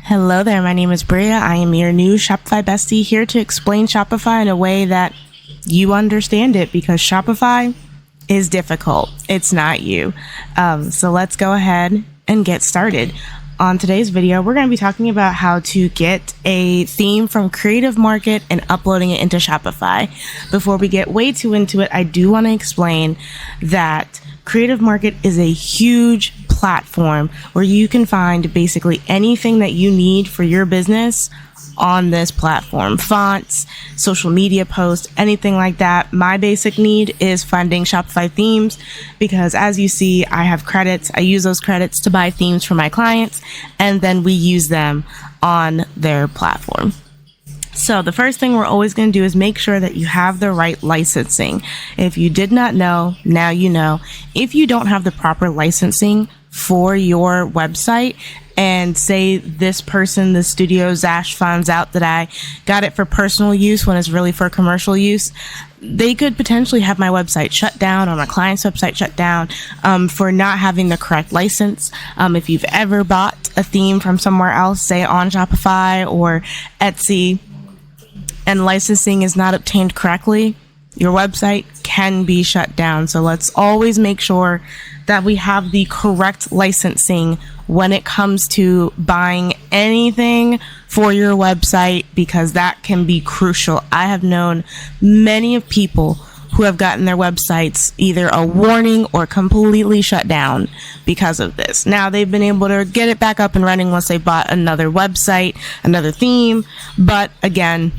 Hello there, my name is Bria. I am your new Shopify bestie, here to explain Shopify in a way that you understand it, because Shopify is difficult. It's not you. So let's go ahead and get started. On today's video, we're going to be talking about how to get a theme from Creative Market and uploading it into Shopify. Before we get way too into it, I do want to explain that Creative Market is a huge platform where you can find basically anything that you need for your business on this platform. Fonts, social media posts, anything like that. My basic need is finding Shopify themes because, as you see, I have credits. I use those credits to buy themes for my clients, and then we use them on their platform. So the first thing we're always going to do is make sure that you have the right licensing. If you did not know, now you know. If you don't have the proper licensing for your website, and say this person, the studio Zash, finds out that I got it for personal use when it's really for commercial use, they could potentially have my website shut down or my client's website shut down for not having the correct license. If you've ever bought a theme from somewhere else, say on Shopify or Etsy, and licensing is not obtained correctly, your website can be shut down. So let's always make sure that we have the correct licensing when it comes to buying anything for your website, because that can be crucial. I have known many of people who have gotten their websites either a warning or completely shut down because of this. Now, they've been able to get it back up and running once they bought another website, another theme, but again,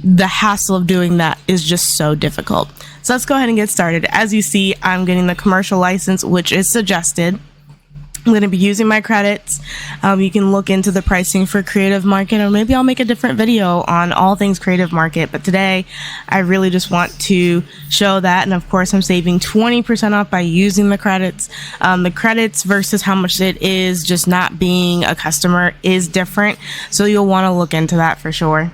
the hassle of doing that is just so difficult. So let's go ahead and get started. As you see, I'm getting the commercial license, which is suggested. I'm going to be using my credits. You can look into the pricing for Creative Market, or maybe I'll make a different video on all things Creative Market. But today, I really just want to show that. And of course, I'm saving 20% off by using the credits. The credits versus how much it is just not being a customer is different. So you'll want to look into that for sure.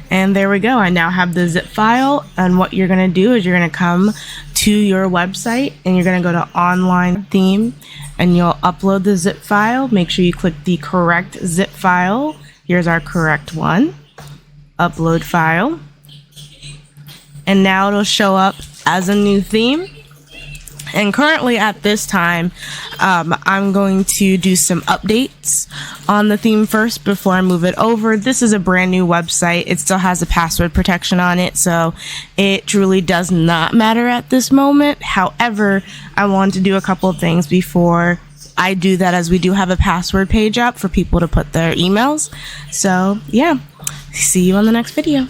And there we go. I now have the zip file, and what you're going to do is you're going to come to your website and you're going to go to online theme and you'll upload the zip file. Make sure you click the correct zip file. Here's our correct one. Upload file. And now it'll show up as a new theme. And currently at this time, I'm going to do some updates on the theme first before I move it over. This is a brand new website. It still has a password protection on it, so it truly does not matter at this moment. However, I want to do a couple of things before I do that, as we do have a password page up for people to put their emails. So yeah, see you on the next video.